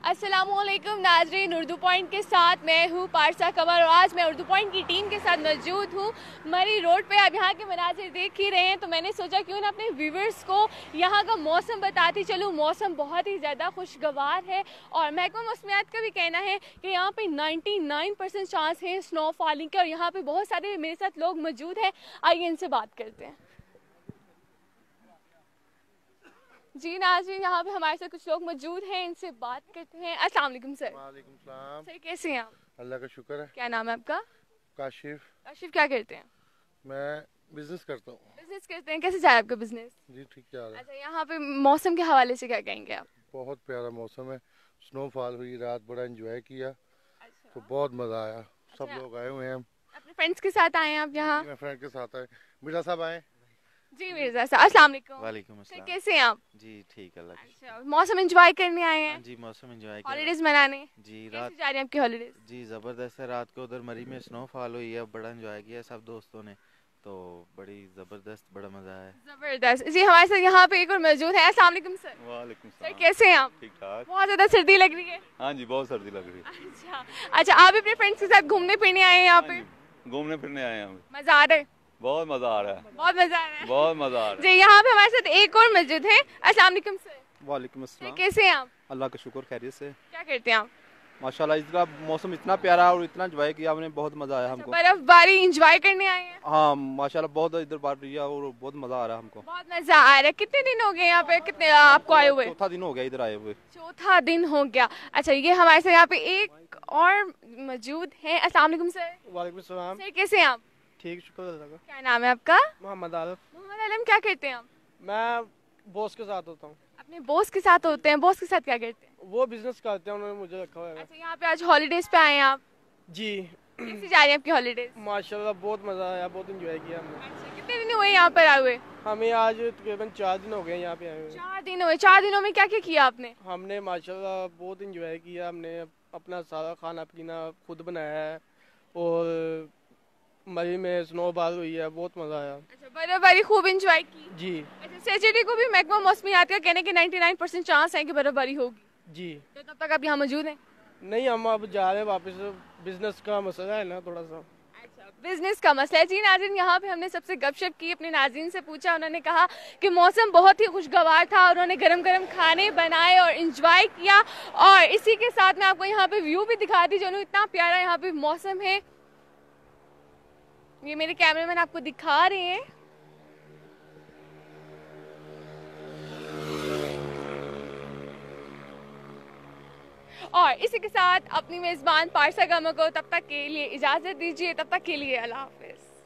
अस्सलामुअलैकुम नाजरीन, उर्दू पॉइंट के साथ मैं हूँ पारसा कमर और आज मैं उर्दू पॉइंट की टीम के साथ मौजूद हूँ मरी रोड पे। अब यहाँ के मनाजिर देख ही रहे हैं तो मैंने सोचा क्यों ना अपने व्यूवर्स को यहाँ का मौसम बताती चलूँ। मौसम बहुत ही ज़्यादा खुशगवार है और महकमा मौसमियात का भी कहना है कि यहाँ पे 99% चांस है स्नो फॉलिंग के और यहाँ पे बहुत सारे मेरे साथ लोग मौजूद हैं। आइए इनसे बात करते हैं। जी नाज़रीन, यहाँ पे हमारे साथ कुछ लोग मौजूद हैं, इनसे बात करते हैं। अस्सलाम वालेकुम सर। वालेकुम सलाम। सर कैसे हैं आप? अल्लाह का शुक्र है। क्या नाम है आपका? काशिफ। काशिफ, क्या करते हैं? मैं बिजनेस करता हूँ। बिजनेस करते हैं। कैसे जा रहा है आपका बिजनेस? जी ठीक जा रहा है। अच्छा, यहाँ पे मौसम के हवाले से क्या कहेंगे आप? बहुत प्यारा मौसम है, स्नोफॉल हुई रात, बड़ा एंजॉय किया। अच्छा। तो बहुत मज़ा आया। सब अच्छा। लोग आए हुए हैं। अपने फ्रेंड्स के साथ आए हैं आप यहाँ? मैं फ्रेंड के साथ आए। मिर्जा साहब आए। जी मिर्जा साहब, अस्सलाम वालेकुम। वालेकुम सर अस्सलाम। कैसे हैं आप? जी ठीक है, अल्लाह का अच्छा, मौसम एंजॉय करने आए शुक्र। हैं? हाँ जी, मौसम एंजॉय कर हॉलीडेज मनाने? जी कैसे रात जा रही हैं आपकी हॉलीडेज? जी ज़बरदस्त है। रात को उधर मरी में स्नोफॉल हुई है, बड़ा एंजॉय किया सब दोस्तों ने, तो बड़ी ज़बरदस्त, बड़ा मज़ा आया। जबरदस्त। जी हमारे साथ यहाँ पे एक और मौजूद है। अस्सलाम वालेकुम सर। वालेकुम सर सलाम। कैसे हैं आप? ठीक ठाक। बहुत ज़्यादा सर्दी लग रही है। हाँ जी, बहुत सर्दी लग रही है। अच्छा अच्छा, आप अपने फ्रेंड्स के साथ घूमने फिरने आए हैं यहाँ पे? घूमने फिरने आए हैं हम। मजा आ रहा है? बहुत मजा आ रहा है। बहुत मजा आ रहा है। बहुत मजा आ रहा जी यहाँ पे हमारे साथ एक और मौजूद है। अस्सलाम वालेकुम सर। वालेकुम सर अस्सलाम। कैसे हैं आप? अल्लाह का शुक्र, खैरियत से। क्या करते हैं आप? माशाल्लाह, इसका मौसम इतना प्यारा है और इतना एंजॉय किया हमने, बहुत मज़ा आया हमको। बर्फबारी एंजॉय करने आए हैं? हाँ माशाल्लाह, बहुत इधर बात रही है और बहुत मज़ा आ रहा है हमको। बहुत मजा आ रहा है। कितने दिन हो गए यहाँ पे, कितने आपको आए हुए? चौथा दिन हो गया इधर आए हुए। चौथा दिन हो गया। अच्छा, ये हमारे साथ यहाँ पे एक और मौजूद है। अस्सलाम वालेकुम सर। वालेकुम सलाम। सर कैसे हैं आप? ठीक, शुक्र अल्लाह का। क्या नाम है आपका? मोहम्मद आलम। मोहम्मद आलम, क्या करते हैं आप? मैं बॉस के साथ होता हूँ। अपने बॉस के साथ होते हैं। बॉस के साथ क्या करते हैं? वो बिजनेस करते हैं, उन्होंने मुझे रखा हुआ है। अच्छा, यहाँ पे आज हॉलीडेज पे आए हैं आप? जी कैसे जा रही है आपकी हॉलीडेज? माशाल्लाह, बहुत मज़ा आया, बहुत एंजॉय किया हमने। अच्छा, कितने दिन हुए यहाँ पर आए हुए? हमें आज तकरीबन 4 दिन हो गए यहाँ पे आए हुए। 4 दिन हुए। 4 दिनों में क्या क्या किया आपने? हमने माशाल्लाह बहुत एंजॉय किया। हमने अपना सारा खाना पीना खुद बनाया है और मरी में स्नोबॉल हुई है, बहुत मज़ा आया। अच्छा, बर्फबारी खूब एंजॉय की? जी अच्छा, सैटरडे को भी महकमा मौसमियात का कहने के 99% चांस है कि बर्फबारी होगी, जी। तो तब तक आप यहाँ मौजूद हैं? नहीं, हम अब जा रहे हैं वापस, बिजनेस का मसला है ना थोड़ा सा। अच्छा, बिजनेस का मसला है। जी नाज़रीन, यहाँ पे हमने सबसे गपशप की, अपने नाज़रीन से पूछा, उन्होंने कहा कि मौसम बहुत ही खुशगवार था और उन्होंने गरम गरम खाने बनाए और इंजॉय किया। और इसी के साथ मैं आपको यहाँ पे व्यू भी दिखा दी, जो इतना प्यारा यहाँ पे मौसम है। ये मेरे कैमरामैन आपको दिखा रहे हैं। और इसी के साथ अपनी मेज़बान पारसा गामा को तब तक के लिए इजाज़त दीजिए। तब तक के लिए अल्लाह हाफिज़।